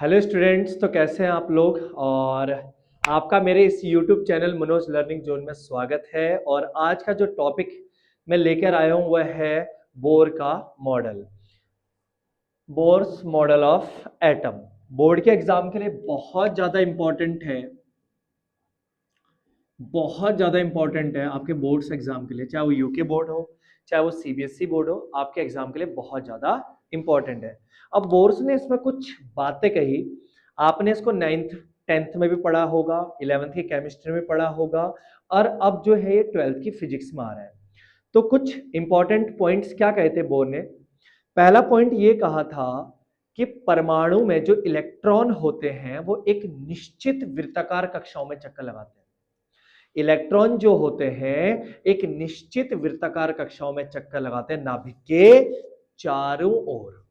Hello students, तो कैसे हैं आप लोग। और आपका मेरे इस YouTube channel Manoj learning zone में स्वागत है। और आज का जो टॉपिक मैं लेकर आया हूं वह है बोर का model, Bohr's model of atom. Board के एग्जाम के लिए बहुत ज़्यादा इम्पोर्टेंट है, बहुत ज़्यादा इंपॉर्टेंट है आपके बोर्ड्स एग्जाम के लिए, चाहे वो यूके बोर्ड हो चाहे वो सीबीएसई बोर्ड हो, आपके एग्जाम के लिए बहुत ज़्यादा इंपॉर्टेंट है। अब बोर्ड्स ने इसमें कुछ बातें कही, आपने इसको 9th 10th में भी पढ़ा होगा, 11th की केमिस्ट्री में पढ़ा होगा, और अब जो है ये 12th की फिजिक्स में आ रहा है। तो कुछ इंपॉर्टेंट पॉइंट्स क्या कहे थे बोर्ड ने। पहला पॉइंट ये कहा था कि परमाणु में जो इलेक्ट्रॉन होते हैं वो एक निश्चित वृत्ताकार कक्षाओं में चक्कर लगाते हैं। इलेक्ट्रॉन जो होते हैं एक निश्चित वृत्ताकार कक्षाओं में चक्कर लगाते हैं नाभिक के चारों ओर,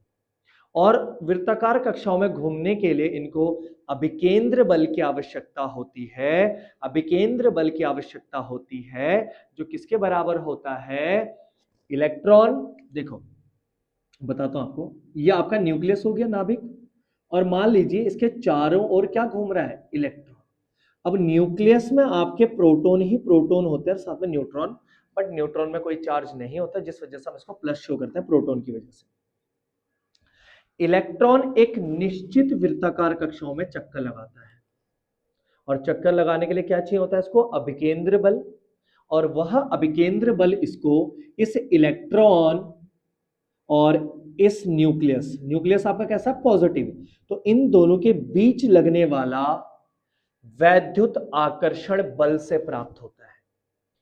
और वृत्ताकार कक्षाओं में घूमने के लिए इनको अभिकेंद्र बल की आवश्यकता होती है। अभिकेंद्र बल की आवश्यकता होती है जो किसके बराबर होता है, इलेक्ट्रॉन। देखो बताता हूं आपको, यह आपका न्यूक्लियस हो गया नाभिक, और मान लीजिए इसके चारों ओर क्या घूम रहा है, इलेक्ट्रॉन। अब न्यूक्लियस में आपके प्रोटॉन ही प्रोटॉन होते हैं, साथ में न्यूट्रॉन, बट न्यूट्रॉन में कोई चार्ज नहीं होता, जिस वजह से हम इसको प्लस शो करते हैं प्रोटॉन की वजह से। इलेक्ट्रॉन एक निश्चित वृत्ताकार कक्षाओं में चक्कर लगाता है, और चक्कर लगाने के लिए क्या चाहिए होता है इसको, अभिकेंद्र बल। और वह अभिकेंद्र बल इसको इस इलेक्ट्रॉन और इस न्यूक्लियस, न्यूक्लियस आपका कैसा, पॉजिटिव, तो इन दोनों के बीच लगने वाला वैद्युत आकर्षण बल से प्राप्त होता है,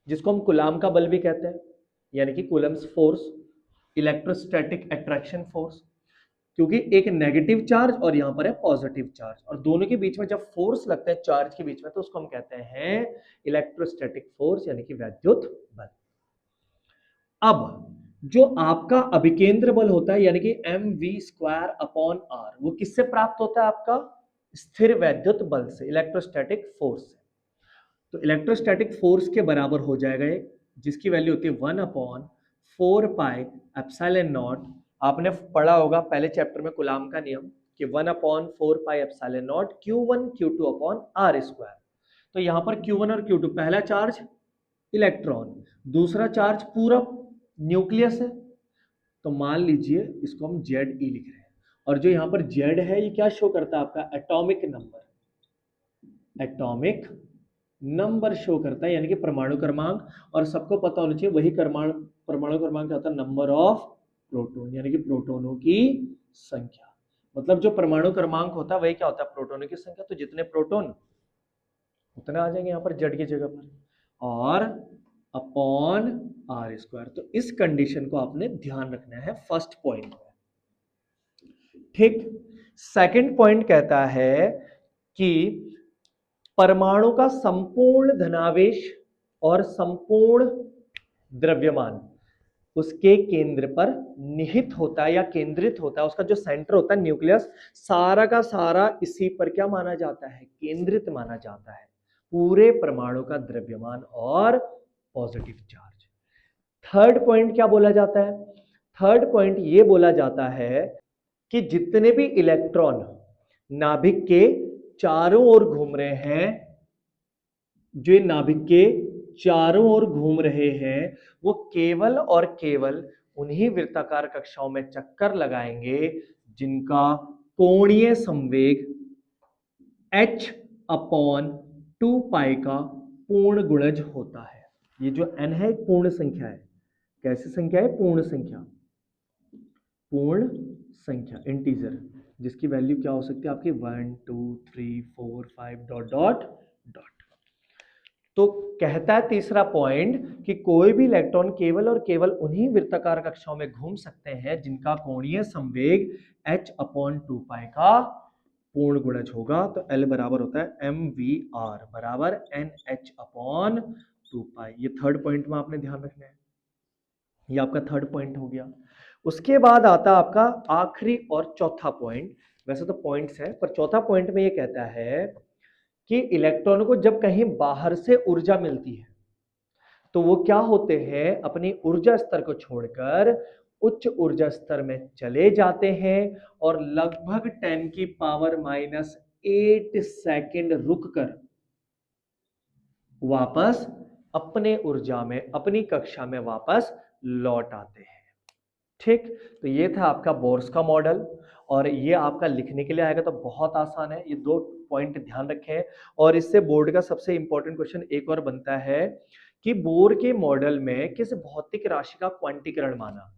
जिसको हम कूलाम का बल भी कहते हैं, यानी कि Coulomb's force, electrostatic attraction force. क्योंकि एक नेगेटिव चार्ज और यहां पर है पॉजिटिव चार्ज, और दोनों के बीच में जब फोर्स लगता है चार्ज के बीच में, तो उसको हम कहते हैं इलेक्ट्रोस्टैटिक फोर्स, यानी कि वैद्युत बल। अब जो आपका अभिकेंद्र बल होता है, यानी कि mv² अपॉन r, वो किससे प्राप्त होता है, आपका स्थिर वैद्युत बल से, इलेक्ट्रोस्टैटिक फोर्स से। तो इलेक्ट्रोस्टैटिक फोर्स के बराबर हो जाएगा ये, जिसकी वैल्यू होती है 1/4πε0। आपने पढ़ा होगा पहले चैप्टर में कूलाम का नियम कि 1/4πε0 Q1 Q2 upon R square. तो यहां पर Q1 और Q2, पहला चार्ज इलेक्ट्रॉन, दूसरा चार्ज पूरा न्यूक्लियस है, तो मान लीजिए इसको हम Ze लिख रहे हैं। और जो यहां पर Z है ये क्या शो करता है, आपका atomic number, atomic number show करता है, यानी कि परमाणु क्रमांक। और सबको पता होना चाहिए वही परमाणु क्रमांक क्या होता है, नंबर ऑफ प्रोटॉन, यानी कि प्रोटॉनों की संख्या। मतलब जो परमाणु क्रमांक होता है वही क्या होता है, प्रोटॉनों की संख्या। तो जितने प्रोटॉन उतने आ जाएंगे यहाँ पर जेड की जगह पर, और अपॉन आर स्क्वायर। तो इस कंडीशन को आपने ध्यान रखना है फर्स्ट पॉइंट में, ठीक। सेकंड पॉइंट कहता है कि परमाणु का संपूर्ण धनावेश और संपूर्ण द्रव्यमान उसके केंद्र पर निहित होता है या केंद्रित होता है। उसका जो सेंटर होता है न्यूक्लियस, सारा का सारा इसी पर क्या माना जाता है, केंद्रित माना जाता है, पूरे परमाणु का द्रव्यमान और पॉजिटिव चार्ज। थर्ड पॉइंट क्या बोला जाता है, थर्ड पॉइंट ये बोला जाता है कि जितने भी इलेक्ट्रॉन नाभिक के चारों ओर घूम रहे हैं, जो नाभिक के चारों ओर घूम रहे हैं, वो केवल और केवल उन्हीं वृत्ताकार कक्षाओं में चक्कर लगाएंगे जिनका कोणीय संवेग h अपॉन 2π का पूर्ण गुणज होता है। ये जो n है एक पूर्ण संख्या है। कैसी संख्या है, पूर्ण संख्या, पूर्ण संख्या, इंटीजर, जिसकी वैल्यू क्या हो सकती है आपकी 1 2 3 4 5 डॉट डॉट डॉट। तो कहता है तीसरा पॉइंट कि कोई भी इलेक्ट्रॉन केवल और केवल उन्हीं वृत्ताकार कक्षाओं में घूम सकते हैं जिनका कोणीय संवेग h अपॉन 2π का पूर्ण गुणज होगा। तो L बराबर होता है mvr बराबर nh अपॉन 2π। ये थर्ड पॉइंट में आपने ध्यान रखना है, ये आपका थर्ड पॉइंट हो गया। उसके बाद आता है आपका आखिरी और चौथा पॉइंट। वैसे तो पॉइंट्स है, पर चौथा पॉइंट में ये कहता है कि इलेक्ट्रॉन को जब कहीं बाहर से ऊर्जा मिलती है तो वो क्या होते हैं, अपनी ऊर्जा स्तर को छोड़कर उच्च ऊर्जा स्तर में चले जाते हैं और लगभग 10 की पावर -8 सेकंड रुककर वापस अपने ऊर्जा में, अपनी कक्षा में वापस लौट आते हैं। ठीक, तो ये था आपका बोर्स का मॉडल, और ये आपका लिखने के लिए आएगा तो बहुत आसान है। ये 2 पॉइंट ध्यान रखें। और इससे बोर्ड का सबसे इंपॉर्टेंट क्वेश्चन एक और बनता है कि बोर के मॉडल में किस भौतिक राशि का क्वांटीकरण माना।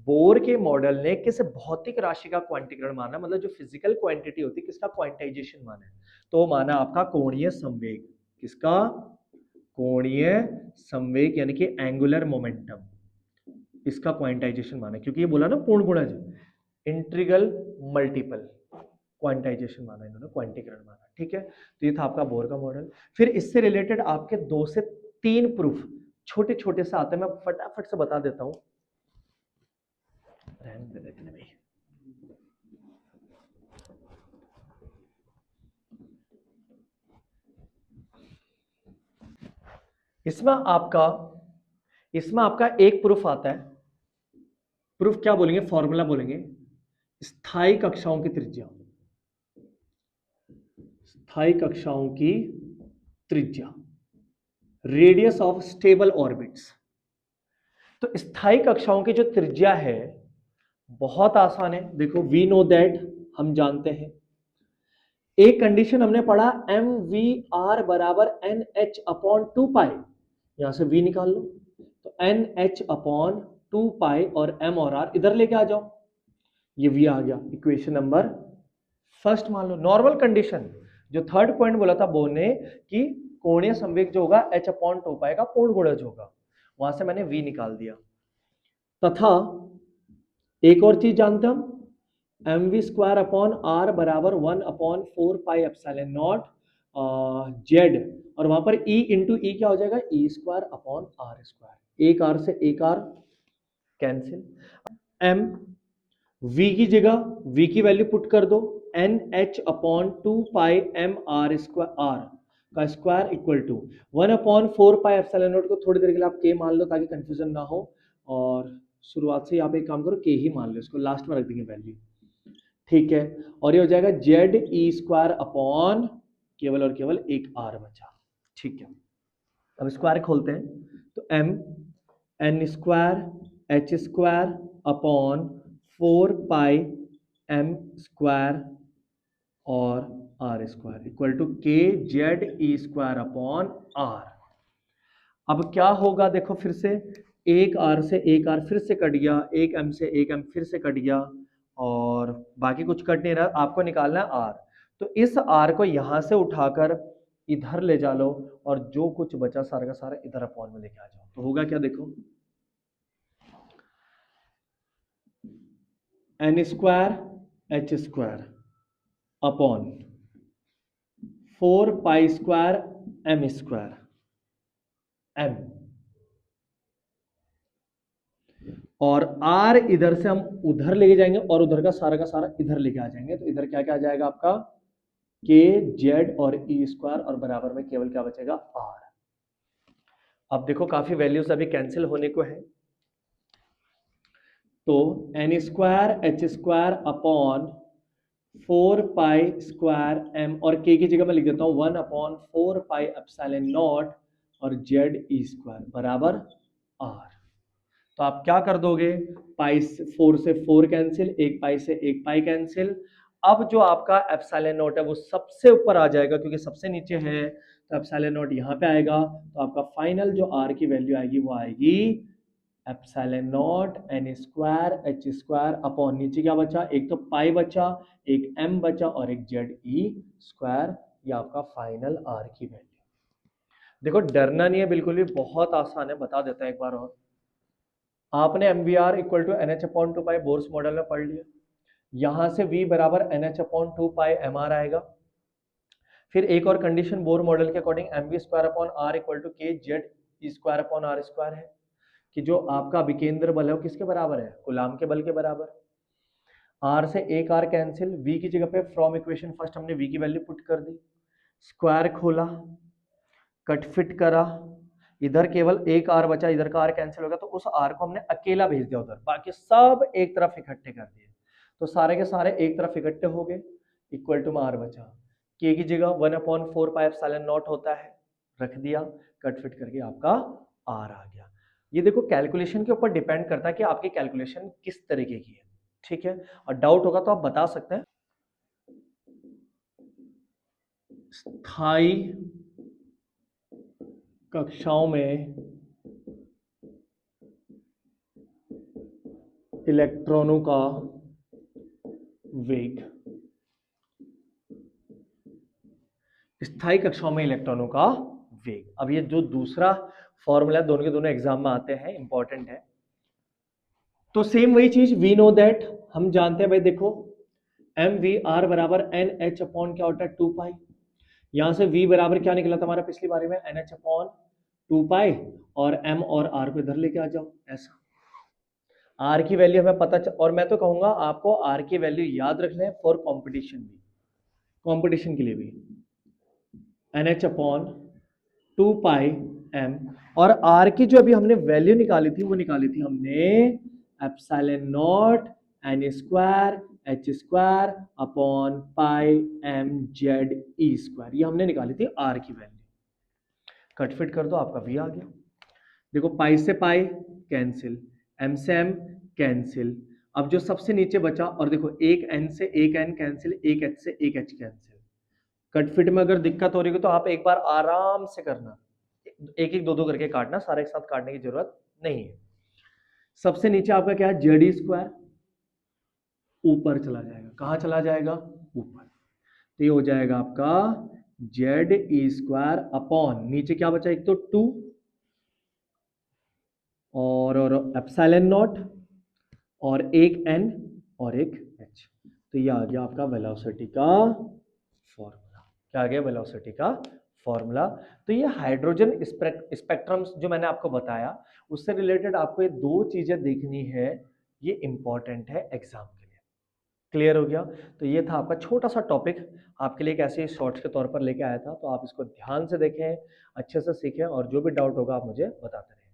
बोर के मॉडल ने किस भौतिक राशि का क्वांटीकरण माना, मतलब जो फिजिकल क्वांटिटी होती है किसका क्वांटाइजेशन माना है, तो माना आपका कोणीय संवेग। किसका? कोणीय संवेग, यानी कि एंगुलर मोमेंटम, इसका क्वांटाइजेशन माना, क्योंकि ये बोला ना पूर्ण गुणज, इंटीग्रल मल्टीपल, क्वांटाइजेशन माना इन्होंने, क्वांटीकरण माना। ठीक है, तो ये था आपका बोर का मॉडल। फिर इससे रिलेटेड आपके 2 से 3 प्रूफ छोटे छोटे से आते हैं, मैं फटाफट से बता देता हूं। रहने दे देते हैं भाई। इसमें आपका एक प्रूफ आता है। प्रूफ क्या बोलेंगे, फॉर्मूला बोलेंगे, स्थायी कक्षाओं की त्रिज्या, स्थायी कक्षाओं की त्रिज्या, रेडियस ऑफ स्टेबल ऑर्बिट्स। तो स्थायी कक्षाओं की जो त्रिज्या है बहुत आसान है। देखो, वी नो दैट, हम जानते हैं। एक कंडीशन हमने पढ़ा, एम वी आर बराबर एन एच अपॉन 2 पाई, यहां से वी निकाल लो, तो एन एच अपॉन 2 पाई, और एम और आर इधर लेके आ जाओ, ये वी आ गया। इक्वेशन नंबर फर्स्ट मान लो। नॉर्मल कंडीशन, जो थर्ड पॉइंट बोला था बो ने कि कोणीय संवेग जो होगा एच अपॉन 2 पाई का पूर्ण गुणज होगा, वहां से मैंने वी निकाल दिया। तथा एक और चीज जानते हम, m we square upon r बराबर 1 upon 4 pi epsilon naught Z, और वहां पर ई इंटू ई क्या हो जाएगा, e square upon are square. एक आर से एक आर कैंसिल। एम वी की जगह वी की वैल्यू पुट कर दो, N H upon 2 pi M R square, R का square equal to 1 upon 4 pi epsilon naught को थोड़ी देर के लिए आप के मान लो ताकि कंफ्यूजन ना हो, और शुरुआत से आप एक काम करो, के ही मान लो, इसको लास्ट में रख देंगे वैल्यू। ठीक है, और ये हो जाएगा जेड ई स्क्वायर अपॉन केवल और केवल एक आर बचा। ठीक है, अब स्क्वायर खोलते हैं, तो m n square h square upon 4 pi m square और आर स्क्वायर इक्वल टू के जेड ई स्क्वायर अपॉन आर। अब क्या होगा, देखो फिर से, एक आर से एक आर फिर से कट गया, एक एम से एक एम फिर से कट गया, और बाकी कुछ कट नहीं रहा। आपको निकालना है आर, तो इस आर को यहां से उठाकर इधर ले जा लो, और जो कुछ बचा सारा का सारा इधर अपॉन में लेके आ जाओ, तो होगा क्या, देखो, n square h square upon 4 pi square m square, m, और आर इधर से हम उधर लेके जाएंगे और उधर का सारा इधर लेके आ जाएंगे, तो इधर क्या क्या आ जाएगा आपका, के जेड और ई स्क्वायर, और बराबर में केवल क्या बचेगा, आर। अब देखो काफी वैल्यूज अभी कैंसिल होने को है, तो n square h square upon 4 pi square m, और के की जगह मैं लिख देता हूं 1 अपॉन 4 पाई एप्सिलॉन नॉट और जेड ई स्क्वायर बराबर आर। तो आप क्या कर दोगे, पाई 4 से 4 कैंसिल, एक पाई से एक पाई कैंसिल। अब जो आपका एप्सिलॉन नॉट है वो सबसे ऊपर आ जाएगा, क्योंकि सबसे नीचे है, तो एप्सिलॉन नॉट यहाँ पे आएगा, तो आपका फाइनल जो आर की वैल्यू आएगी वो आएगी epsilon nought n square h square upon, नीचे क्या बचा, एक तो पाई बचा, एक एम बचा, और एक जेड ई स्क्वायर, ये आपका फाइनल आर की वैल्यू। देखो डरना नहीं है बिल्कुल भी, बहुत आसान है, बता देता है एक बार और। आपने M V R equal to N H upon 2 pi Bohr's model में पढ़ लिया, यहां से v बराबर N H upon 2 pi M R आएगा। फिर एक और कंडीशन बोर मॉडल के according M we square upon R equal to के Z E square upon are square है, कि जो आपका विकेंद्र बल है वो किसके बराबर है, कूलाम के बल के बराबर। आर से एक आर कैंसिल, v की जगह पे फ्रॉम इक्वेशन फर्स्ट हमने v की वैल्यू पुट कर दी, स्क्वायर खोला, कट फिट करा, इधर केवल एक आर बचा, इधर का आर कैंसिल हो गया, तो उस आर को हमने अकेला भेज दिया उधर, बाकी सब एक तरफ इकट्ठे कर दिए, तो सारे के सारे एक तरफ इकट्ठे हो गए, इक्वल टू में आर बचा, के की जगह 1/4 पाई एप्सिलॉन नॉट होता है, रख दिया, कट फिट करके आपका आर आ गया। ये देखो कैलकुलेशन के ऊपर डिपेंड करता है कि आपकी कैलकुलेशन किस तरीके की है, ठीक है। और डाउट होगा तो आप बता सकते हैं। स्थायी कक्षाओं में इलेक्ट्रॉनों का वेग, स्थायी कक्षाओं में इलेक्ट्रॉनों का वेग। अब ये जो दूसरा फॉर्मूला दोनों के दोनों एग्जाम में आते हैं, इंपॉर्टेंट है। तो सेम वही चीज, वी नो दैट, हम जानते हैं भाई, देखो एम वी आर बराबर एन एच अपॉन क्या होता है 2 पाई, यहां से v बराबर क्या निकला था हमारा पिछली बारी में, एन एच अपॉन 2 पाई, और m और r को इधर लेके आ जाओ, ऐसा r की वैल्यू हमें पता और मैं तो कहूंगा आपको r की वैल्यू याद रख लें फॉर कंपटीशन भी, कंपटीशन के लिए भी, एन एच अपॉन 2 पाई m, और r की जो अभी हमने वैल्यू निकाली थी वो निकाली थी हमने epsilon nought n square h square upon pi m z ई स्क्वायर, ये हमने निकाली थी r की वैल्यू, कट फिट कर दो आपका v आ गया। देखो पाई से पाई कैंसिल, m से m कैंसिल, अब जो सबसे नीचे बचा, और देखो एक n से एक n कैंसिल, एक h से एक h कैंसिल, कट फिट में अगर दिक्कत हो रही है तो आप एक बार आराम से करना, एक एक दो दो करके काटना, सारे एक साथ काटने की जरूरत नहीं है। सबसे नीचे आपका क्या है, जेड स्क्वायर ऊपर चला जाएगा, कहां चला जाएगा, ऊपर, तो ये हो जाएगा आपका जेड ई स्क्वायर अपॉन नीचे क्या बचा, एक तो 2 और एप्सिलॉन नॉट और एक n और एक h, तो ये आ गया आपका वेलोसिटी का फॉर्मूला। क्या आ गया, वेलोसिटी का फॉर्मूला। तो ये हाइड्रोजन स्पेक्ट्रम जो मैंने आपको बताया, उससे रिलेटेड आपको ये दो चीजें देखनी है, ये इंपॉर्टेंट है एग्जाम के लिए। क्लियर हो गया। तो ये था आपका छोटा सा टॉपिक, आपके लिए एक ऐसे शॉर्ट्स के तौर पर लेके आया था, तो आप इसको ध्यान से देखें, अच्छे से सीखें, और जो भी डाउट होगा आप मुझे बताते रहें।